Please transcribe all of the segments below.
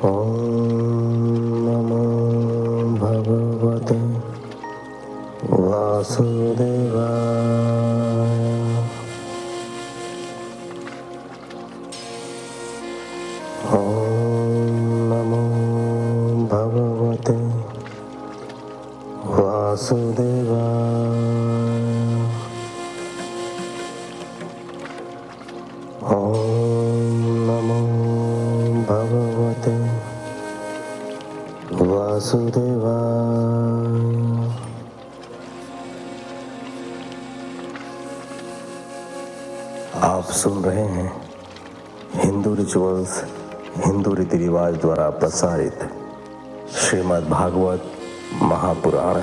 ॐ नमो भगवते वासुदेवाय। ॐ नमो भगवते वासुदेवाय। ॐ नमो भगवते वासुदेवाय। आप सुन रहे हैं हिंदू रिचुअल्स, हिंदू रीति रिवाज द्वारा प्रसारित श्रीमद् भागवत महापुराण।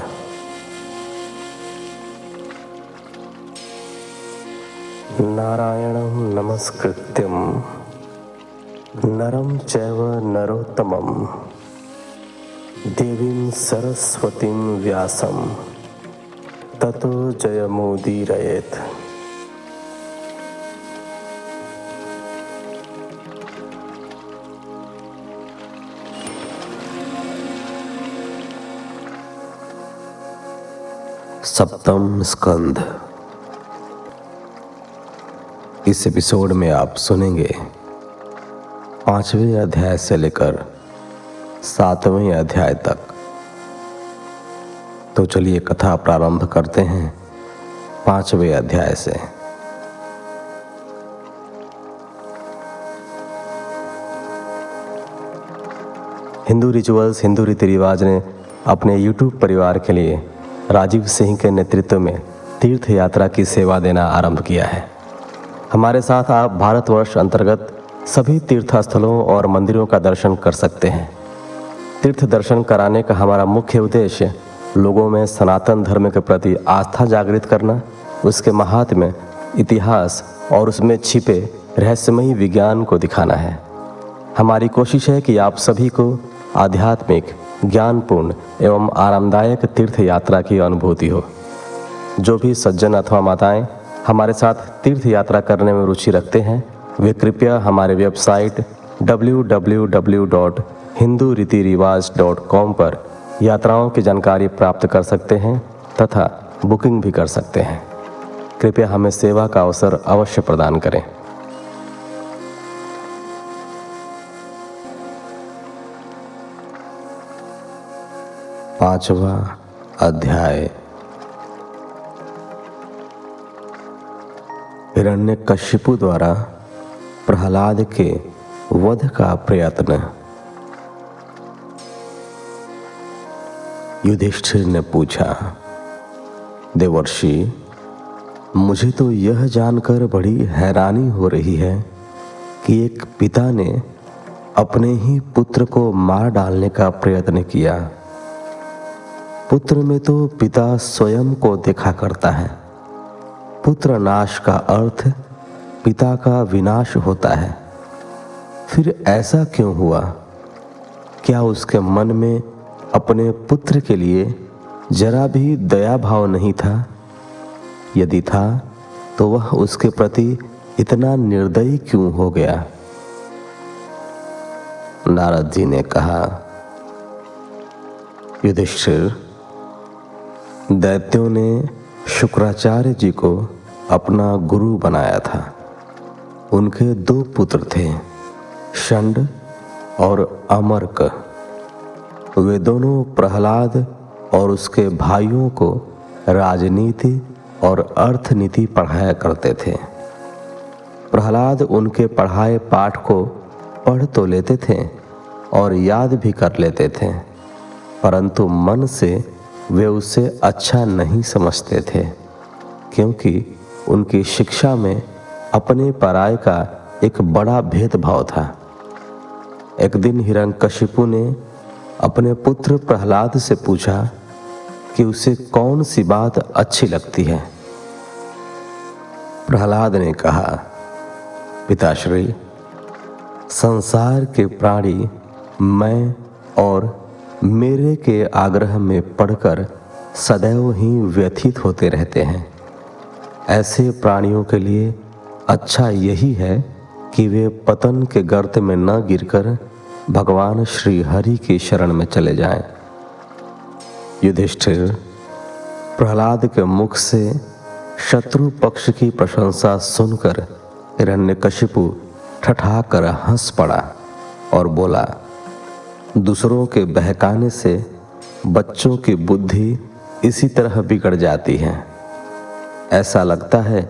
नारायणं नमस्कृत्यं नरं चैव नरोत्तमं देवीं सरस्वतीं व्यासं ततो जयमुदीरयेत्। सप्तम स्कंद। इस एपिसोड में आप सुनेंगे 5वें अध्याय से लेकर 7वें अध्याय तक। तो चलिए कथा प्रारंभ करते हैं 5वें अध्याय से। हिंदू रिचुअल्स, हिंदू रीति रिवाज ने अपने यूट्यूब परिवार के लिए राजीव सिंह के नेतृत्व में तीर्थ यात्रा की सेवा देना आरंभ किया है। हमारे साथ आप भारतवर्ष अंतर्गत सभी तीर्थ स्थलों और मंदिरों का दर्शन कर सकते हैं। तीर्थ दर्शन कराने का हमारा मुख्य उद्देश्य लोगों में सनातन धर्म के प्रति आस्था जागृत करना, उसके महात्म्य, इतिहास और उसमें छिपे रहस्यमयी विज्ञान को दिखाना है। हमारी कोशिश है कि आप सभी को आध्यात्मिक, ज्ञानपूर्ण एवं आरामदायक तीर्थ यात्रा की अनुभूति हो। जो भी सज्जन अथवा माताएं हमारे साथ तीर्थ यात्रा करने में रुचि रखते हैं, वे कृपया हमारे वेबसाइट www.hindurithirivaj.com पर यात्राओं की जानकारी प्राप्त कर सकते हैं तथा बुकिंग भी कर सकते हैं। कृपया हमें सेवा का अवसर अवश्य प्रदान करें। पांचवा अध्याय। हिरण्यकशिपु द्वारा प्रहलाद के वध का प्रयत्न। युधिष्ठिर ने पूछा, देवर्षि, मुझे तो यह जानकर बड़ी हैरानी हो रही है कि एक पिता ने अपने ही पुत्र को मार डालने का प्रयत्न किया। पुत्र में तो पिता स्वयं को देखा करता है। पुत्र नाश का अर्थ पिता का विनाश होता है। फिर ऐसा क्यों हुआ? क्या उसके मन में अपने पुत्र के लिए जरा भी दया भाव नहीं था? यदि था तो वह उसके प्रति इतना निर्दयी क्यों हो गया? नारद जी ने कहा, युधिष्ठिर, दैत्यों ने शुक्राचार्य जी को अपना गुरु बनाया था। उनके 2 पुत्र थे, षंड और अमर्क। वे दोनों प्रहलाद और उसके भाइयों को राजनीति और अर्थनीति पढ़ाया करते थे। प्रहलाद उनके पढ़ाए पाठ को पढ़ तो लेते थे और याद भी कर लेते थे, परंतु मन से वे उसे अच्छा नहीं समझते थे, क्योंकि उनकी शिक्षा में अपने पराये का एक बड़ा भेदभाव था। एक दिन हिरण्यकशिपु ने अपने पुत्र प्रहलाद से पूछा कि उसे कौन सी बात अच्छी लगती है। प्रहलाद ने कहा, पिताश्री, संसार के प्राणी मैं और मेरे के आग्रह में पड़कर सदैव ही व्यथित होते रहते हैं। ऐसे प्राणियों के लिए अच्छा यही है कि वे पतन के गर्त में न गिरकर भगवान श्री हरि की शरण में चले जाएं। युधिष्ठिर प्रहलाद के मुख से शत्रु पक्ष की प्रशंसा सुनकर हिरण्यकशिपु ठठाकर हंस पड़ा और बोला, दूसरों के बहकाने से बच्चों की बुद्धि इसी तरह बिगड़ जाती है। ऐसा लगता है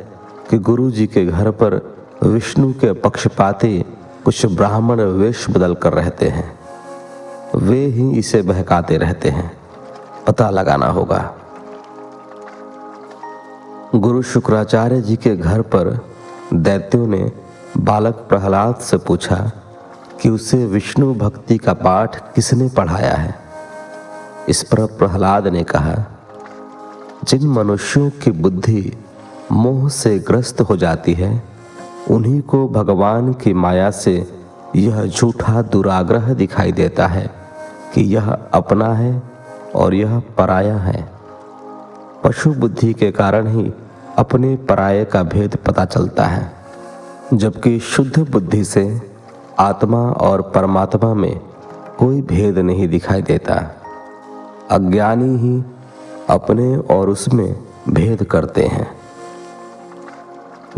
कि गुरु जी के घर पर विष्णु के पक्षपाती कुछ ब्राह्मण वेश बदल कर रहते हैं। वे ही इसे बहकाते रहते हैं। पता लगाना होगा। गुरु शुक्राचार्य जी के घर पर दैत्यों ने बालक प्रहलाद से पूछा कि उसे विष्णु भक्ति का पाठ किसने पढ़ाया है। इस पर प्रहलाद ने कहा, जिन मनुष्यों की बुद्धि मोह से ग्रस्त हो जाती है उन्हीं को भगवान की माया से यह झूठा दुराग्रह दिखाई देता है कि यह अपना है और यह पराया है। पशु बुद्धि के कारण ही अपने पराये का भेद पता चलता है, जबकि शुद्ध बुद्धि से आत्मा और परमात्मा में कोई भेद नहीं दिखाई देता। अज्ञानी ही अपने और उसमें भेद करते हैं।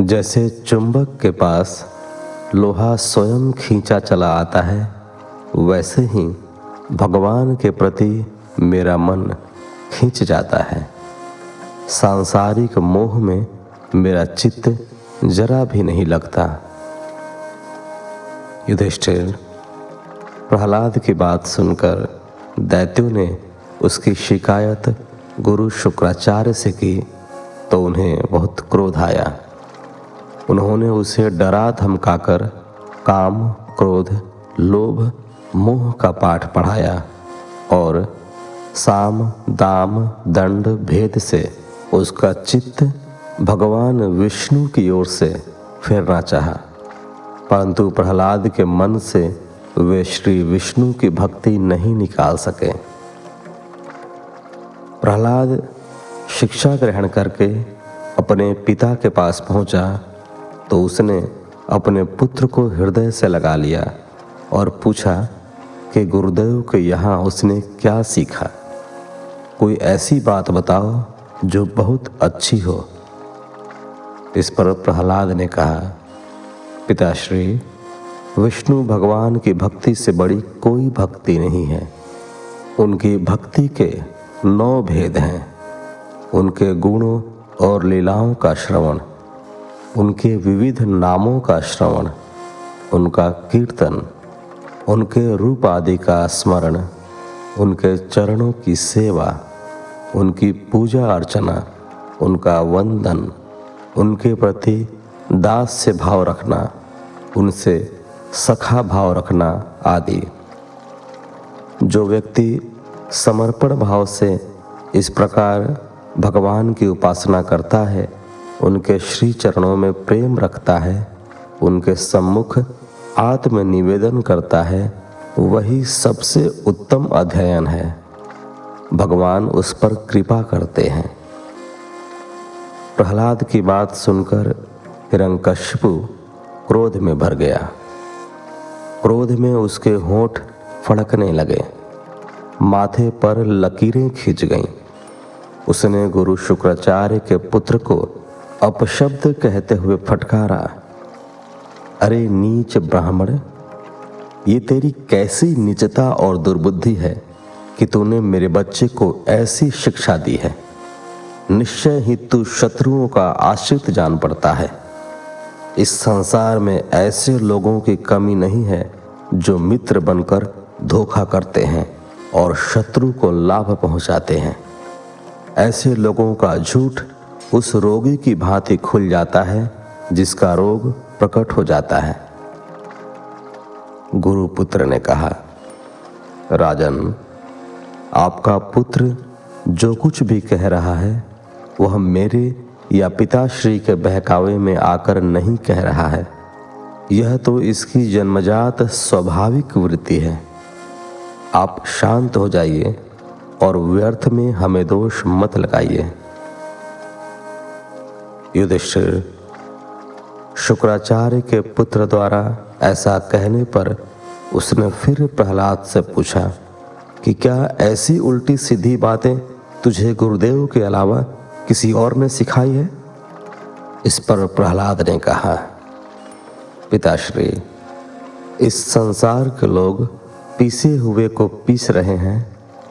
जैसे चुंबक के पास लोहा स्वयं खींचा चला आता है, वैसे ही भगवान के प्रति मेरा मन खींच जाता है। सांसारिक मोह में मेरा चित्त जरा भी नहीं लगता। युधिष्ठिर प्रहलाद की बात सुनकर दैत्यों ने उसकी शिकायत गुरु शुक्राचार्य से की तो उन्हें बहुत क्रोध आया। उन्होंने उसे डरा धमकाकर काम, क्रोध, लोभ, मोह का पाठ पढ़ाया और साम, दाम, दंड भेद से उसका चित्त भगवान विष्णु की ओर से फेरना चाहा, परंतु प्रहलाद के मन से वे श्री विष्णु की भक्ति नहीं निकाल सके। प्रहलाद शिक्षा ग्रहण करके अपने पिता के पास पहुंचा तो उसने अपने पुत्र को हृदय से लगा लिया और पूछा कि गुरुदेव के यहाँ उसने क्या सीखा। कोई ऐसी बात बताओ जो बहुत अच्छी हो। इस पर प्रहलाद ने कहा, पिताश्री, विष्णु भगवान की भक्ति से बड़ी कोई भक्ति नहीं है। उनकी भक्ति के 9 भेद हैं। उनके गुणों और लीलाओं का श्रवण, उनके विविध नामों का श्रवण, उनका कीर्तन, उनके रूप आदि का स्मरण, उनके चरणों की सेवा, उनकी पूजा अर्चना, उनका वंदन, उनके प्रति दास्य भाव रखना, उनसे सखा भाव रखना आदि। जो व्यक्ति समर्पण भाव से इस प्रकार भगवान की उपासना करता है, उनके श्री चरणों में प्रेम रखता है, उनके सम्मुख आत्म निवेदन करता है, वही सबसे उत्तम अध्ययन है। भगवान उस पर कृपा करते हैं। प्रहलाद की बात सुनकर हिरण्यकशिपु क्रोध में भर गया। क्रोध में उसके होंठ फड़कने लगे, माथे पर लकीरें खींच गईं। उसने गुरु शुक्राचार्य के पुत्र को अपशब्द कहते हुए फटकारा, अरे नीच ब्राह्मण, ये तेरी कैसी नीचता और दुर्बुद्धि है कि तूने मेरे बच्चे को ऐसी शिक्षा दी है। निश्चय ही तू शत्रुओं का आश्रित जान पड़ता है। इस संसार में ऐसे लोगों की कमी नहीं है जो मित्र बनकर धोखा करते हैं और शत्रु को लाभ पहुंचाते हैं। ऐसे लोगों का झूठ उस रोगी की भांति खुल जाता है जिसका रोग प्रकट हो जाता है। गुरुपुत्र ने कहा, राजन, आपका पुत्र जो कुछ भी कह रहा है वह मेरे या पिताश्री के बहकावे में आकर नहीं कह रहा है। यह तो इसकी जन्मजात स्वाभाविक वृत्ति है। आप शांत हो जाइए और व्यर्थ में हमें दोष मत लगाइए। युधिष्ठिर, शुक्राचार्य के पुत्र द्वारा ऐसा कहने पर उसने फिर प्रहलाद से पूछा कि क्या ऐसी उल्टी सीधी बातें तुझे गुरुदेव के अलावा किसी और ने सिखाई है? इस पर प्रहलाद ने कहा, पिताश्री, इस संसार के लोग पीसे हुए को पीस रहे हैं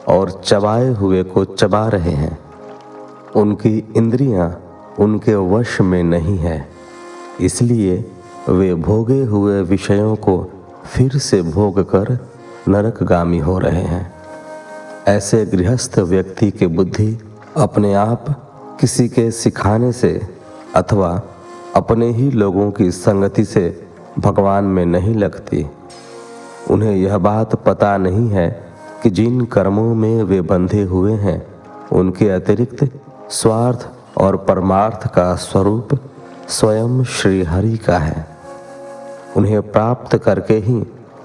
और चबाए हुए को चबा रहे हैं। उनकी इंद्रियां उनके वश में नहीं है, इसलिए वे भोगे हुए विषयों को फिर से भोग कर नरकगामी हो रहे हैं। ऐसे गृहस्थ व्यक्ति की बुद्धि अपने आप किसी के सिखाने से अथवा अपने ही लोगों की संगति से भगवान में नहीं लगती। उन्हें यह बात पता नहीं है कि जिन कर्मों में वे बंधे हुए हैं उनके अतिरिक्त स्वार्थ और परमार्थ का स्वरूप स्वयं श्री हरि का है। उन्हें प्राप्त करके ही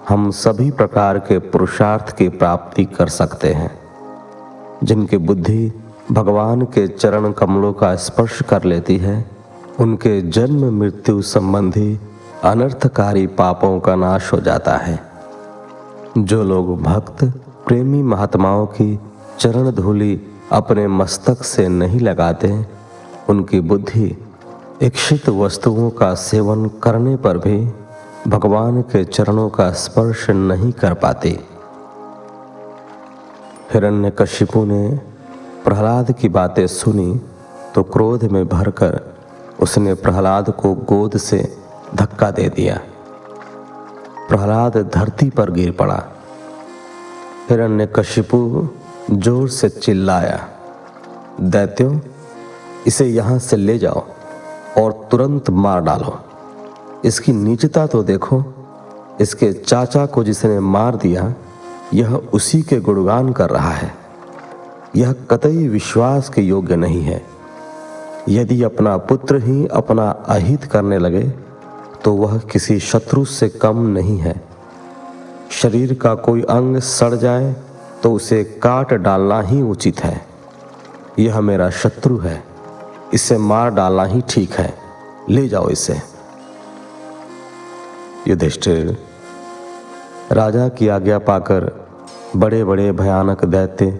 हम सभी प्रकार के पुरुषार्थ की प्राप्ति कर सकते हैं। जिनकी बुद्धि भगवान के चरण कमलों का स्पर्श कर लेती है, उनके जन्म मृत्यु संबंधी अनर्थकारी पापों का नाश हो जाता है। जो लोग भक्त प्रेमी महात्माओं की चरण धूलि अपने मस्तक से नहीं लगाते, उनकी बुद्धि इच्छित वस्तुओं का सेवन करने पर भी भगवान के चरणों का स्पर्श नहीं कर पाती। हिरण्यकशिपु ने प्रहलाद की बातें सुनी तो क्रोध में भरकर उसने प्रहलाद को गोद से धक्का दे दिया। प्रहलाद धरती पर गिर पड़ा। हिरण्यकशिपु जोर से चिल्लाया, दैत्यों, इसे यहाँ से ले जाओ और तुरंत मार डालो। इसकी नीचता तो देखो। इसके चाचा को जिसने मार दिया, यह उसी के गुणगान कर रहा है। यह कतई विश्वास के योग्य नहीं है। यदि अपना पुत्र ही अपना अहित करने लगे तो वह किसी शत्रु से कम नहीं है। शरीर का कोई अंग सड़ जाए तो उसे काट डालना ही उचित है। यह मेरा शत्रु है, इसे मार डालना ही ठीक है। ले जाओ इसे। युधिष्ठिर, राजा की आज्ञा पाकर बड़े बड़े भयानक दैत्य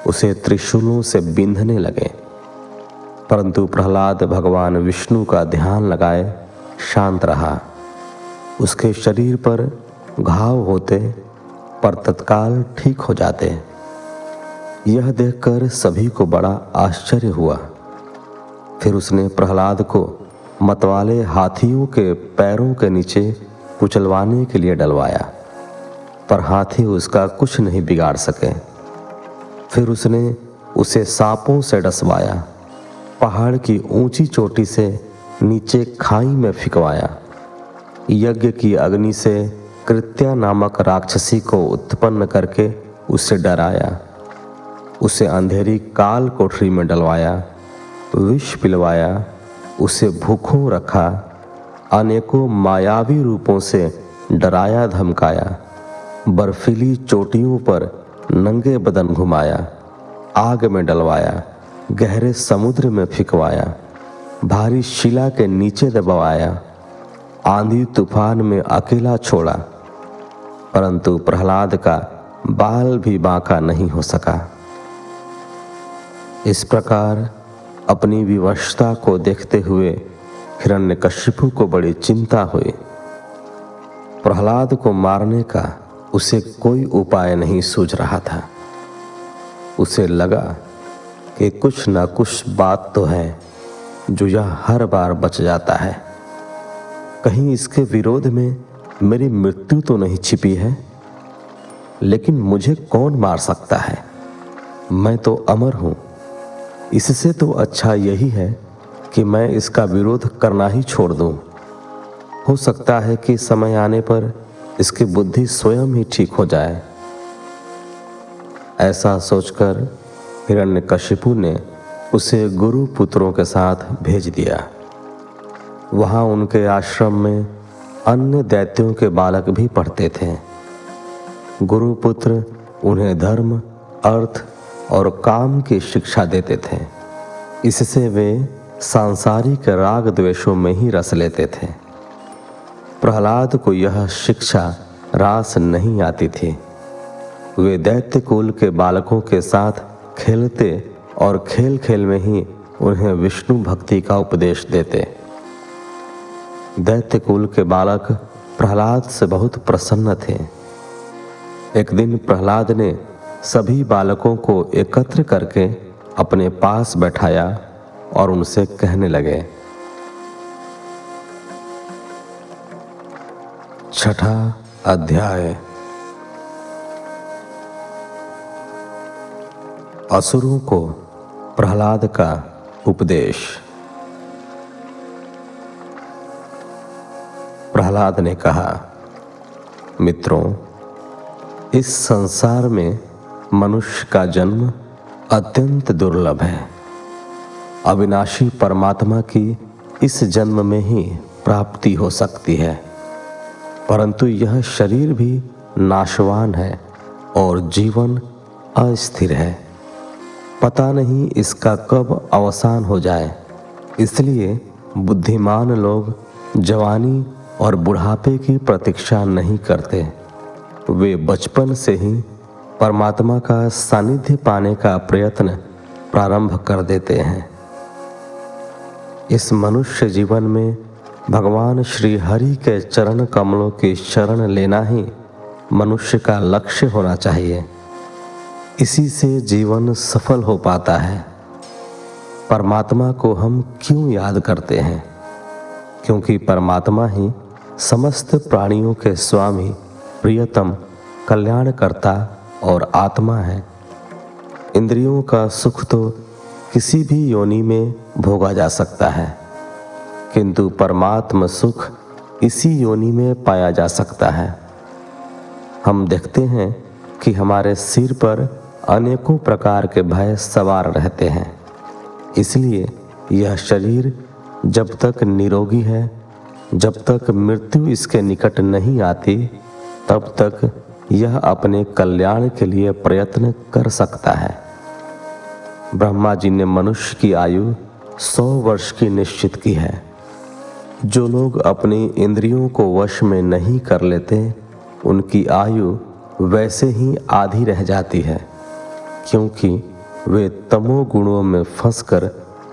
उसे त्रिशूलों से बींधने लगे, परंतु प्रहलाद भगवान विष्णु का ध्यान लगाए शांत रहा। उसके शरीर पर घाव होते पर तत्काल ठीक हो जाते। यह देखकर सभी को बड़ा आश्चर्य हुआ। फिर उसने प्रहलाद को मतवाले हाथियों के पैरों के नीचे कुचलवाने के लिए डलवाया, पर हाथी उसका कुछ नहीं बिगाड़ सके। फिर उसने उसे सांपों से डसवाया, पहाड़ की ऊंची चोटी से नीचे खाई में फिकवाया, यज्ञ की अग्नि से कृत्या नामक राक्षसी को उत्पन्न करके उससे डराया, उसे अंधेरी काल कोठरी में डलवाया, विष पिलवाया, उसे भूखों रखा, अनेकों मायावी रूपों से डराया धमकाया, बर्फीली चोटियों पर नंगे बदन घुमाया, आग में डलवाया, गहरे समुद्र में फिकवाया, भारी शिला के नीचे दबाया, आंधी तूफान में अकेला छोड़ा, परंतु प्रहलाद का बाल भी बांका नहीं हो सका। इस प्रकार अपनी विवशता को देखते हुए हिरण्यकशिपु को बड़ी चिंता हुई। प्रहलाद को मारने का उसे कोई उपाय नहीं सूझ रहा था। उसे लगा कि कुछ न कुछ बात तो है जो यह हर बार बच जाता है। कहीं इसके विरोध में मेरी मृत्यु तो नहीं छिपी है। लेकिन मुझे कौन मार सकता है? मैं तो अमर हूं। इससे तो अच्छा यही है कि मैं इसका विरोध करना ही छोड़ दूं। हो सकता है कि समय आने पर इसकी बुद्धि स्वयं ही ठीक हो जाए। ऐसा सोचकर हिरण्यकशिपु ने उसे गुरु पुत्रों के साथ भेज दिया। वहां उनके आश्रम में अन्य दैत्यों के बालक भी पढ़ते थे। गुरुपुत्र उन्हें धर्म, अर्थ और काम की शिक्षा देते थे। इससे वे सांसारिक राग द्वेषों में ही रस लेते थे। प्रहलाद को यह शिक्षा रास नहीं आती थी। वे दैत्य कुल के बालकों के साथ खेलते और खेल खेल में ही उन्हें विष्णु भक्ति का उपदेश देते। दैत्य कुल के बालक प्रहलाद से बहुत प्रसन्न थे। एक दिन प्रहलाद ने सभी बालकों को एकत्र करके अपने पास बैठाया और उनसे कहने लगे। छठा अध्याय। असुरों को प्रहलाद का उपदेश। प्रहलाद ने कहा, मित्रों, इस संसार में मनुष्य का जन्म अत्यंत दुर्लभ है। अविनाशी परमात्मा की इस जन्म में ही प्राप्ति हो सकती है, परंतु यह शरीर भी नाशवान है और जीवन अस्थिर है। पता नहीं इसका कब अवसान हो जाए, इसलिए बुद्धिमान लोग जवानी और बुढ़ापे की प्रतीक्षा नहीं करते। वे बचपन से ही परमात्मा का सानिध्य पाने का प्रयत्न प्रारंभ कर देते हैं। इस मनुष्य जीवन में भगवान श्री हरि के चरण कमलों की शरण लेना ही मनुष्य का लक्ष्य होना चाहिए। इसी से जीवन सफल हो पाता है। परमात्मा को हम क्यों याद करते हैं? क्योंकि परमात्मा ही समस्त प्राणियों के स्वामी, प्रियतम, कल्याणकर्ता और आत्मा है। इंद्रियों का सुख तो किसी भी योनि में भोगा जा सकता है, किंतु परमात्म सुख इसी योनि में पाया जा सकता है। हम देखते हैं कि हमारे सिर पर अनेकों प्रकार के भय सवार रहते हैं। इसलिए यह शरीर जब तक निरोगी है, जब तक मृत्यु इसके निकट नहीं आती, तब तक यह अपने कल्याण के लिए प्रयत्न कर सकता है। ब्रह्मा जी ने मनुष्य की आयु 100 वर्ष की निश्चित की है। जो लोग अपनी इंद्रियों को वश में नहीं कर लेते, उनकी आयु वैसे ही आधी रह जाती है, क्योंकि वे तमोगुणों में फंसकर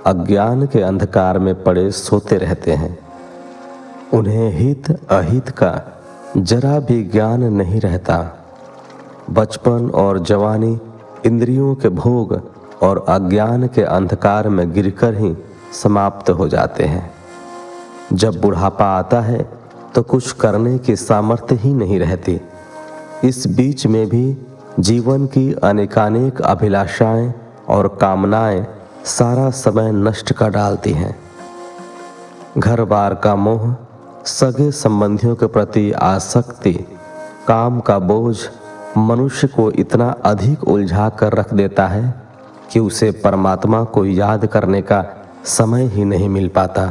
अज्ञान के अंधकार में पड़े सोते रहते हैं। उन्हें हित अहित का जरा भी ज्ञान नहीं रहता। बचपन और जवानी इंद्रियों के भोग और अज्ञान के अंधकार में गिरकर ही समाप्त हो जाते हैं। जब बुढ़ापा आता है तो कुछ करने की सामर्थ्य ही नहीं रहती। इस बीच में भी जीवन की अनेकानेक अभिलाषाएं और कामनाएं सारा समय नष्ट कर डालती हैं। घर बार का मोह, सगे संबंधियों के प्रति आसक्ति, काम का बोझ मनुष्य को इतना अधिक उलझा कर रख देता है कि उसे परमात्मा को याद करने का समय ही नहीं मिल पाता।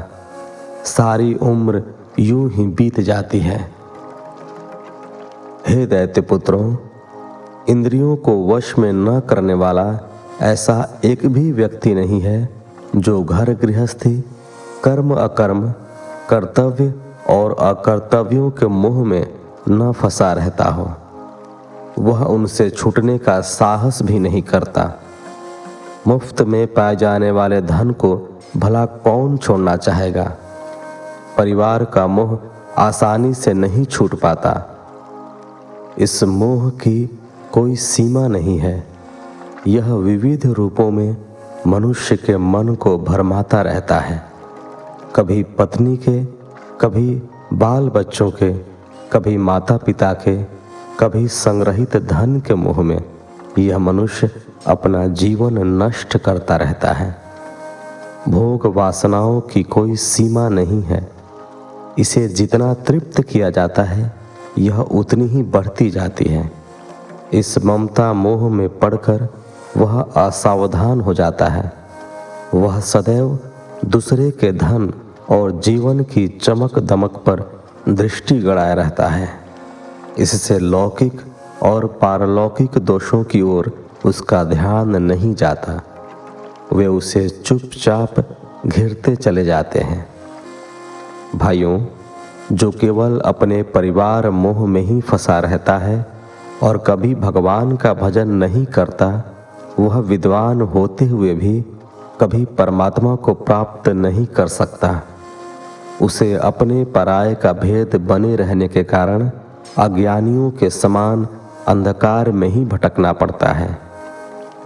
सारी उम्र यूं ही बीत जाती है। हे दैत्य पुत्रों, इंद्रियों को वश में न करने वाला ऐसा एक भी व्यक्ति नहीं है जो घर गृहस्थी, कर्म अकर्म, कर्तव्य और अकर्तव्यों के मोह में न फंसा रहता हो। वह उनसे छूटने का साहस भी नहीं करता। मुफ्त में पाए जाने वाले धन को भला कौन छोड़ना चाहेगा? परिवार का मोह आसानी से नहीं छूट पाता। इस मोह की कोई सीमा नहीं है। यह विविध रूपों में मनुष्य के मन को भरमाता रहता है। कभी पत्नी के, कभी बाल बच्चों के, कभी माता पिता के, कभी संग्रहित धन के मोह में यह मनुष्य अपना जीवन नष्ट करता रहता है। भोग वासनाओं की कोई सीमा नहीं है। इसे जितना तृप्त किया जाता है, यह उतनी ही बढ़ती जाती है। इस ममता मोह में पड़कर वह असावधान हो जाता है। वह सदैव दूसरे के धन और जीवन की चमक दमक पर दृष्टि गड़ाए रहता है। इससे लौकिक और पारलौकिक दोषों की ओर उसका ध्यान नहीं जाता। वे उसे चुपचाप घिरते चले जाते हैं। भाइयों, जो केवल अपने परिवार मोह में ही फंसा रहता है और कभी भगवान का भजन नहीं करता, वह विद्वान होते हुए भी कभी परमात्मा को प्राप्त नहीं कर सकता। उसे अपने पराये का भेद बने रहने के कारण अज्ञानियों के समान अंधकार में ही भटकना पड़ता है।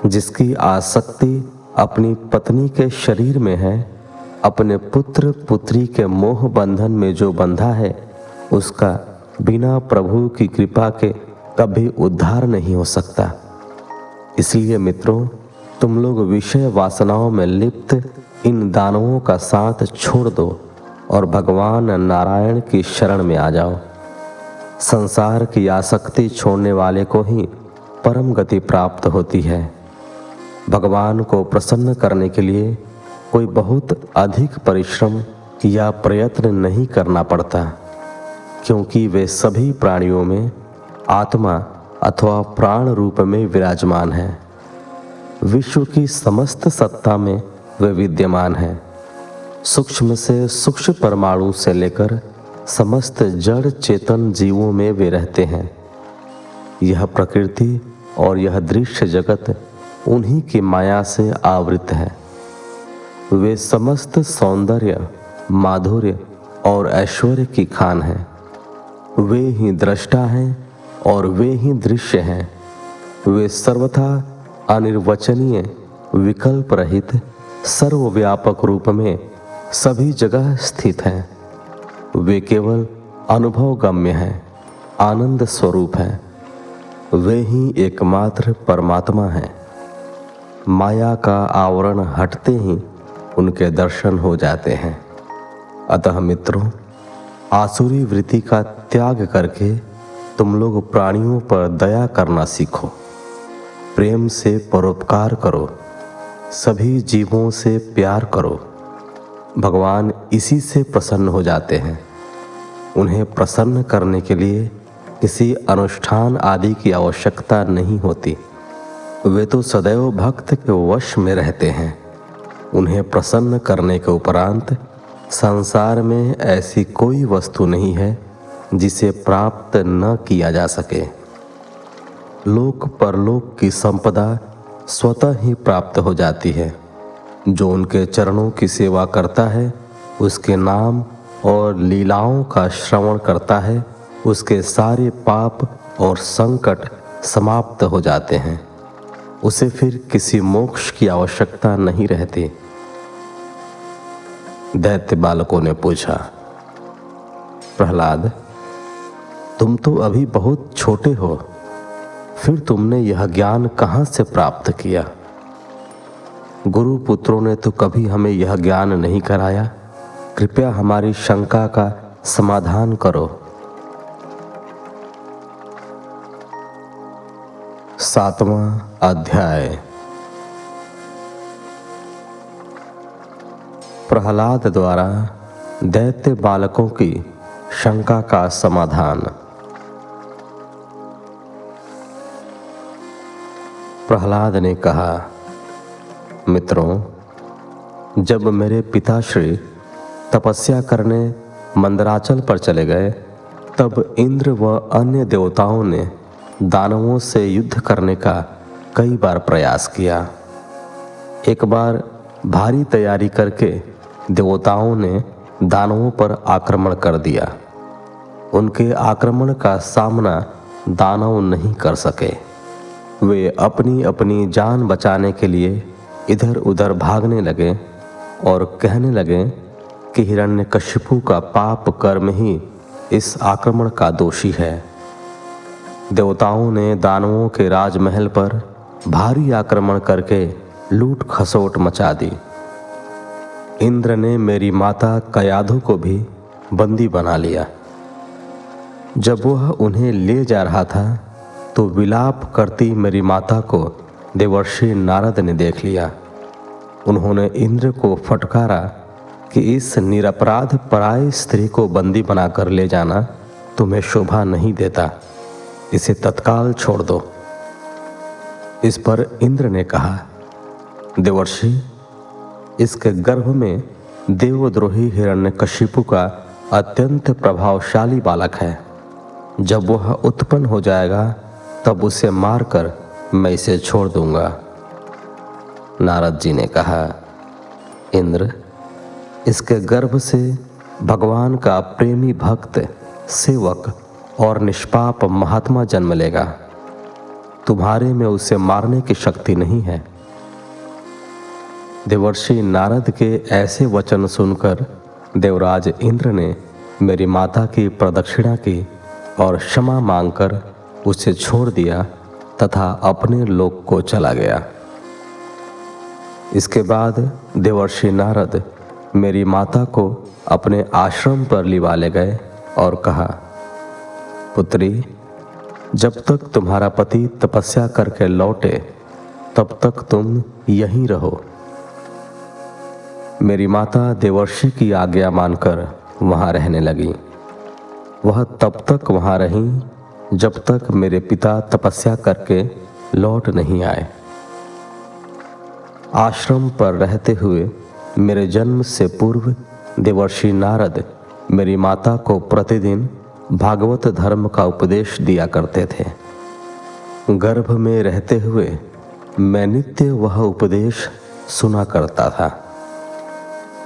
जिसकी आसक्ति अपनी पत्नी के शरीर में है, अपने पुत्र पुत्री के मोह बंधन में जो बंधा है, उसका बिना प्रभु की कृपा के कभी उद्धार नहीं हो सकता। इसलिए मित्रों, तुम लोग विषय वासनाओं में लिप्त इन दानवों का साथ छोड़ दो और भगवान नारायण की शरण में आ जाओ। संसार की आसक्ति छोड़ने वाले को ही परम गति प्राप्त होती है। भगवान को प्रसन्न करने के लिए कोई बहुत अधिक परिश्रम या प्रयत्न नहीं करना पड़ता, क्योंकि वे सभी प्राणियों में आत्मा अथवा प्राण रूप में विराजमान है। विश्व की समस्त सत्ता में वे विद्यमान है। सूक्ष्म से सूक्ष्म परमाणु से लेकर समस्त जड़ चेतन जीवों में वे रहते हैं। यह प्रकृति और यह दृश्य जगत उन्हीं की माया से आवृत है। वे समस्त सौंदर्य, माधुर्य और ऐश्वर्य की खान हैं। वे ही दृष्टा हैं और वे ही दृश्य हैं। वे सर्वथा अनिर्वचनीय, विकल्प रहित, सर्वव्यापक रूप में सभी जगह स्थित हैं। वे केवल अनुभव गम्य हैं, आनंद स्वरूप हैं। वे ही एकमात्र परमात्मा हैं। माया का आवरण हटते ही उनके दर्शन हो जाते हैं। अतः मित्रों, आसुरी वृत्ति का त्याग करके तुम लोग प्राणियों पर दया करना सीखो, प्रेम से परोपकार करो, सभी जीवों से प्यार करो। भगवान इसी से प्रसन्न हो जाते हैं। उन्हें प्रसन्न करने के लिए किसी अनुष्ठान आदि की आवश्यकता नहीं होती। वे तो सदैव भक्त के वश में रहते हैं। उन्हें प्रसन्न करने के उपरांत संसार में ऐसी कोई वस्तु नहीं है जिसे प्राप्त न किया जा सके। लोक परलोक की संपदा स्वतः ही प्राप्त हो जाती है। जो उनके चरणों की सेवा करता है, उसके नाम और लीलाओं का श्रवण करता है, उसके सारे पाप और संकट समाप्त हो जाते हैं। उसे फिर किसी मोक्ष की आवश्यकता नहीं रहती। दैत्य बालकों ने पूछा, प्रहलाद, तुम तो अभी बहुत छोटे हो, फिर तुमने यह ज्ञान कहाँ से प्राप्त किया? गुरु पुत्रों ने तो कभी हमें यह ज्ञान नहीं कराया। कृपया हमारी शंका का समाधान करो। 7वां अध्याय। प्रहलाद द्वारा दैत्य बालकों की शंका का समाधान। प्रहलाद ने कहा, मित्रों, जब मेरे पिताश्री तपस्या करने मंदराचल पर चले गए, तब इंद्र व अन्य देवताओं ने दानवों से युद्ध करने का कई बार प्रयास किया। एक बार भारी तैयारी करके देवताओं ने दानवों पर आक्रमण कर दिया। उनके आक्रमण का सामना दानव नहीं कर सके। वे अपनी अपनी जान बचाने के लिए इधर उधर भागने लगे और कहने लगे कि हिरण्यकशिपु का पाप कर्म ही इस आक्रमण का दोषी है। देवताओं ने दानवों के राजमहल पर भारी आक्रमण करके लूट खसोट मचा दी। इंद्र ने मेरी माता कयाधु को भी बंदी बना लिया। जब वह उन्हें ले जा रहा था तो विलाप करती मेरी माता को देवर्षि नारद ने देख लिया। उन्होंने इंद्र को फटकारा कि इस निरपराध पराई स्त्री को बंदी बनाकर ले जाना तुम्हें शोभा नहीं देता, इसे तत्काल छोड़ दो। इस पर इंद्र ने कहा, देवर्षि, इसके गर्भ में देवद्रोही हिरण्यकशिपु का अत्यंत प्रभावशाली बालक है। जब वह उत्पन्न हो जाएगा तब उसे मारकर मैं इसे छोड़ दूंगा। नारद जी ने कहा, इंद्र, इसके गर्भ से भगवान का प्रेमी भक्त, सेवक और निष्पाप महात्मा जन्म लेगा। तुम्हारे में उसे मारने की शक्ति नहीं है। देवर्षि नारद के ऐसे वचन सुनकर देवराज इंद्र ने मेरी माता की प्रदक्षिणा की और क्षमा मांगकर उसे छोड़ दिया तथा अपने लोक को चला गया। इसके बाद देवर्षि नारद मेरी माता को अपने आश्रम पर लिवा ले गए और कहा, पुत्री, जब तक तुम्हारा पति तपस्या करके लौटे तब तक तुम यहीं रहो। मेरी माता देवर्षि की आज्ञा मानकर वहां रहने लगी। वह तब तक वहां रहीं जब तक मेरे पिता तपस्या करके लौट नहीं आए। आश्रम पर रहते हुए मेरे जन्म से पूर्व देवर्षि नारद मेरी माता को प्रतिदिन भागवत धर्म का उपदेश दिया करते थे। गर्भ में रहते हुए मैं नित्य वह उपदेश सुना करता था।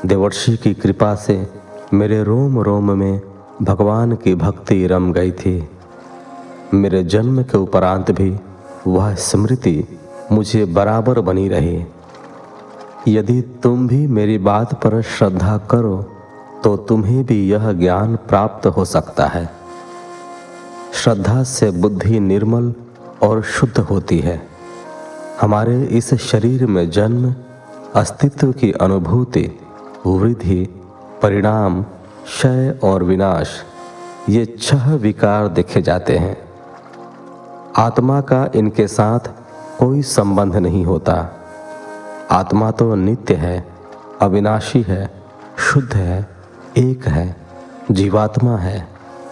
देवर्षि की कृपा से मेरे रोम रोम में भगवान की भक्ति रम गई थी। मेरे जन्म के उपरांत भी वह स्मृति मुझे बराबर बनी रही। यदि तुम भी मेरी बात पर श्रद्धा करो तो तुम्हें भी यह ज्ञान प्राप्त हो सकता है। श्रद्धा से बुद्धि निर्मल और शुद्ध होती है। हमारे इस शरीर में जन्म, अस्तित्व की अनुभूति, वृद्धि, परिणाम, क्षय और विनाश, ये 6 विकार देखे जाते हैं। आत्मा का इनके साथ कोई संबंध नहीं होता। आत्मा तो नित्य है, अविनाशी है, शुद्ध है, एक है, जीवात्मा है,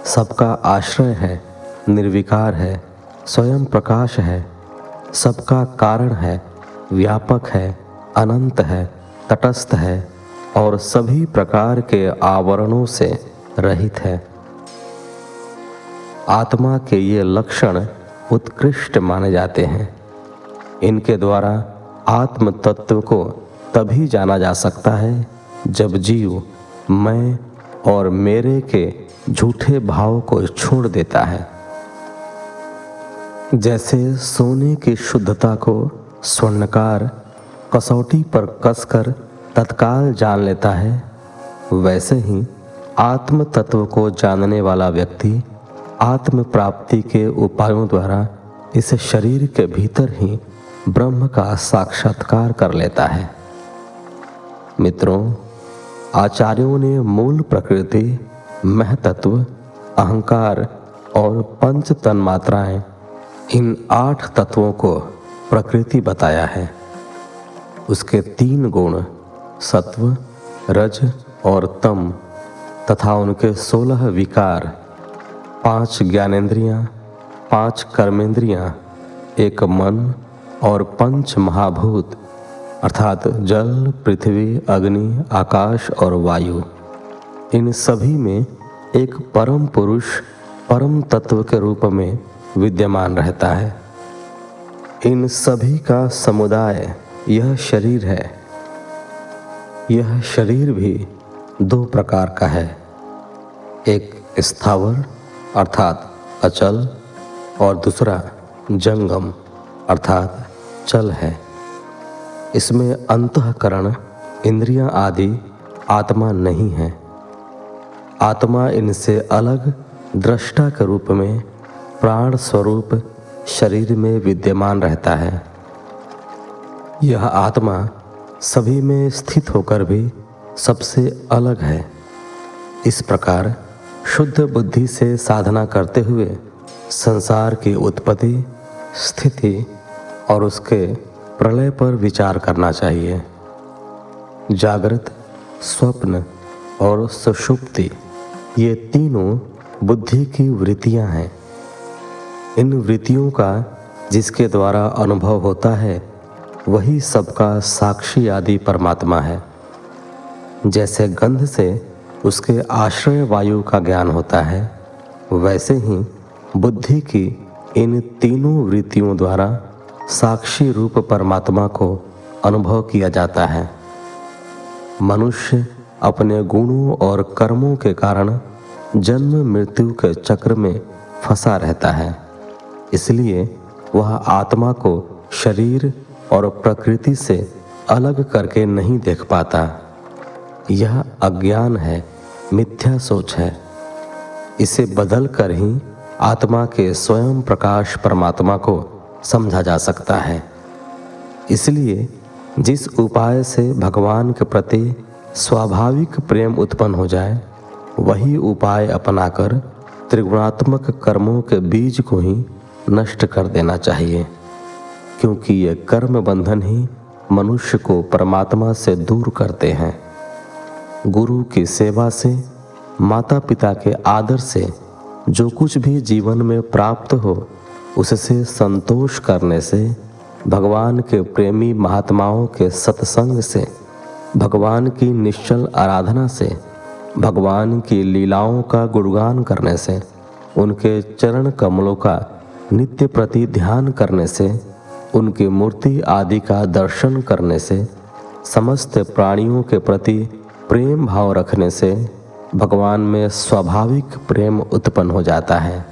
सबका आश्रय है, निर्विकार है, स्वयं प्रकाश है, सबका कारण है, व्यापक है, अनंत है, तटस्थ है और सभी प्रकार के आवरणों से रहित है। आत्मा के ये लक्षण उत्कृष्ट माने जाते हैं। इनके द्वारा आत्म तत्व को तभी जाना जा सकता है जब जीव मैं और मेरे के झूठे भाव को छोड़ देता है। जैसे सोने की शुद्धता को स्वर्णकार कसौटी पर कसकर तत्काल जान लेता है, वैसे ही आत्म तत्व को जानने वाला व्यक्ति आत्म प्राप्ति के उपायों द्वारा इस शरीर के भीतर ही ब्रह्म का साक्षात्कार कर लेता है। मित्रों, आचार्यों ने मूल प्रकृति, महतत्व, अहंकार और पंच तन्मात्राएं, इन 8 तत्वों को प्रकृति बताया है। उसके 3 गुण सत्व, रज और तम तथा उनके 16 विकार, 5 ज्ञानेंद्रियां, 5 कर्मेंद्रियां, 1 मन और 5 महाभूत अर्थात जल, पृथ्वी, अग्नि, आकाश और वायु, इन सभी में एक परम पुरुष परम तत्व के रूप में विद्यमान रहता है। इन सभी का समुदाय यह शरीर है। यह शरीर भी 2 प्रकार का है, एक स्थावर अर्थात अचल और दूसरा जंगम अर्थात चल है। इसमें अंतःकरण, इंद्रियां आदि आत्मा नहीं है। आत्मा इनसे अलग दृष्टा के रूप में प्राण स्वरूप शरीर में विद्यमान रहता है। यह आत्मा सभी में स्थित होकर भी सबसे अलग है। इस प्रकार शुद्ध बुद्धि से साधना करते हुए संसार की उत्पत्ति, स्थिति और उसके प्रलय पर विचार करना चाहिए। जागृत, स्वप्न और सुषुप्ति, ये तीनों बुद्धि की वृत्तियां हैं। इन वृत्तियों का जिसके द्वारा अनुभव होता है वही सबका साक्षी आदि परमात्मा है। जैसे गंध से उसके आश्रय वायु का ज्ञान होता है, वैसे ही बुद्धि की इन तीनों वृत्तियों द्वारा साक्षी रूप परमात्मा को अनुभव किया जाता है। मनुष्य अपने गुणों और कर्मों के कारण जन्म मृत्यु के चक्र में फंसा रहता है, इसलिए वह आत्मा को शरीर और प्रकृति से अलग करके नहीं देख पाता। यह अज्ञान है, मिथ्या सोच है। इसे बदल कर ही आत्मा के स्वयं प्रकाश परमात्मा को समझा जा सकता है। इसलिए जिस उपाय से भगवान के प्रति स्वाभाविक प्रेम उत्पन्न हो जाए, वही उपाय अपनाकर त्रिगुणात्मक कर्मों के बीज को ही नष्ट कर देना चाहिए, क्योंकि ये कर्म बंधन ही मनुष्य को परमात्मा से दूर करते हैं। गुरु की सेवा से, माता पिता के आदर से जो कुछ भी जीवन में प्राप्त हो, उससे संतोष करने से, भगवान के प्रेमी महात्माओं के सत्संग से, भगवान की निश्चल आराधना से, भगवान की लीलाओं का गुणगान करने से, उनके चरण कमलों का नित्य प्रति ध्यान करने से, उनकी मूर्ति आदि का दर्शन करने से, समस्त प्राणियों के प्रति प्रेम भाव रखने से भगवान में स्वाभाविक प्रेम उत्पन्न हो जाता है।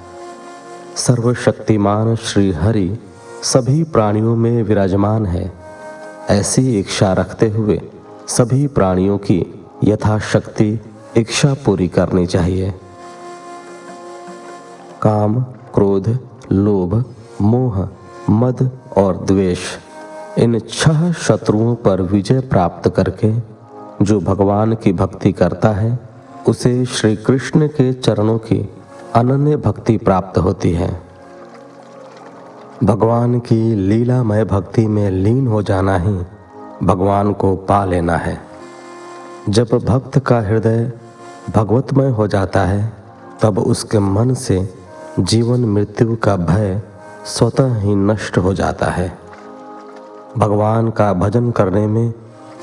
सर्वशक्तिमान श्री हरि सभी प्राणियों में विराजमान है, ऐसी इच्छा रखते हुए सभी प्राणियों की यथाशक्ति इच्छा पूरी करनी चाहिए। काम, क्रोध, लोभ, मोह, मद और द्वेष, इन 6 शत्रुओं पर विजय प्राप्त करके जो भगवान की भक्ति करता है, उसे श्री कृष्ण के चरणों की अनन्य भक्ति प्राप्त होती है। भगवान की लीलामय भक्ति में लीन हो जाना ही भगवान को पा लेना है। जब भक्त का हृदय भगवतमय हो जाता है, तब उसके मन से जीवन मृत्यु का भय स्वतः ही नष्ट हो जाता है। भगवान का भजन करने में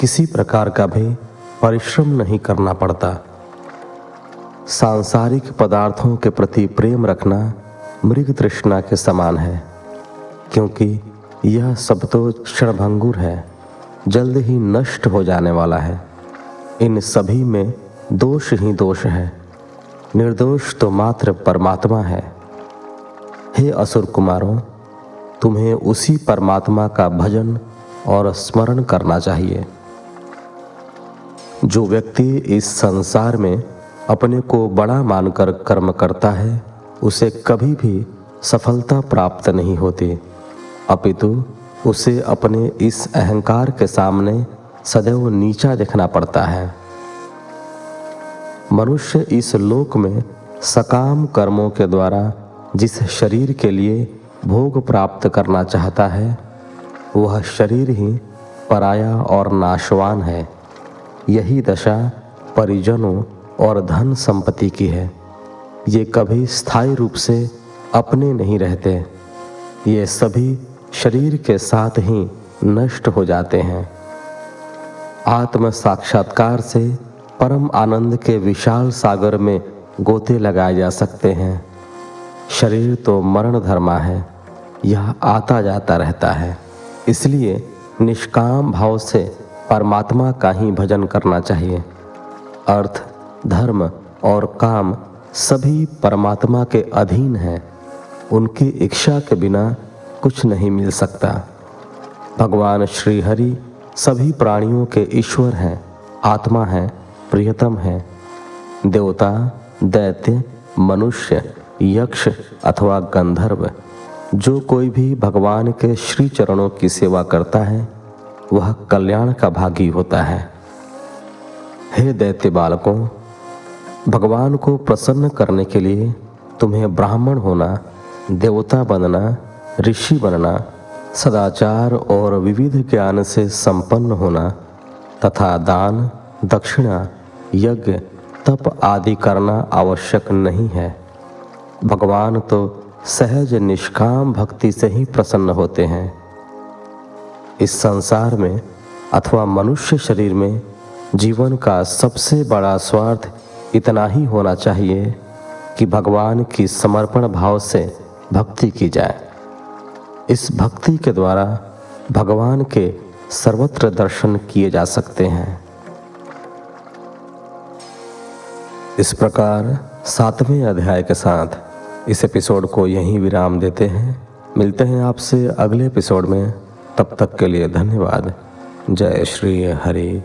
किसी प्रकार का भी परिश्रम नहीं करना पड़ता। सांसारिक पदार्थों के प्रति प्रेम रखना मृग तृष्णा के समान है, क्योंकि यह सब तो क्षणभंगुर है, जल्द ही नष्ट हो जाने वाला है। इन सभी में दोष ही दोष है, निर्दोष तो मात्र परमात्मा है। हे असुर कुमारों, तुम्हें उसी परमात्मा का भजन और स्मरण करना चाहिए। जो व्यक्ति इस संसार में अपने को बड़ा मानकर कर्म करता है, उसे कभी भी सफलता प्राप्त नहीं होती, अपितु उसे अपने इस अहंकार के सामने सदैव नीचा देखना पड़ता है। मनुष्य इस लोक में सकाम कर्मों के द्वारा जिस शरीर के लिए भोग प्राप्त करना चाहता है, वह शरीर ही पराया और नाशवान है। यही दशा परिजनों और धन संपत्ति की है। ये कभी स्थायी रूप से अपने नहीं रहते, ये सभी शरीर के साथ ही नष्ट हो जाते हैं। आत्म साक्षात्कार से परम आनंद के विशाल सागर में गोते लगाए जा सकते हैं। शरीर तो मरण धर्मा है, यह आता जाता रहता है, इसलिए निष्काम भाव से परमात्मा का ही भजन करना चाहिए। अर्थ, धर्म और काम सभी परमात्मा के अधीन हैं, उनकी इच्छा के बिना कुछ नहीं मिल सकता। भगवान श्री हरि सभी प्राणियों के ईश्वर हैं, आत्मा है, प्रियतम है। देवता, दैत्य, मनुष्य, यक्ष अथवा गंधर्व, जो कोई भी भगवान के श्री चरणों की सेवा करता है, वह कल्याण का भागी होता है। हे दैत्य बालकों, भगवान को प्रसन्न करने के लिए तुम्हें ब्राह्मण होना, देवता बनना, ऋषि बनना, सदाचार और विविध ज्ञान से संपन्न होना तथा दान, दक्षिणा, यज्ञ, तप आदि करना आवश्यक नहीं है। भगवान तो सहज निष्काम भक्ति से ही प्रसन्न होते हैं। इस संसार में अथवा मनुष्य शरीर में जीवन का सबसे बड़ा स्वार्थ इतना ही होना चाहिए कि भगवान की समर्पण भाव से भक्ति की जाए। इस भक्ति के द्वारा भगवान के सर्वत्र दर्शन किए जा सकते हैं। इस प्रकार 7वें अध्याय के साथ इस एपिसोड को यहीं विराम देते हैं। मिलते हैं आपसे अगले एपिसोड में। तब तक के लिए धन्यवाद। जय श्री हरि।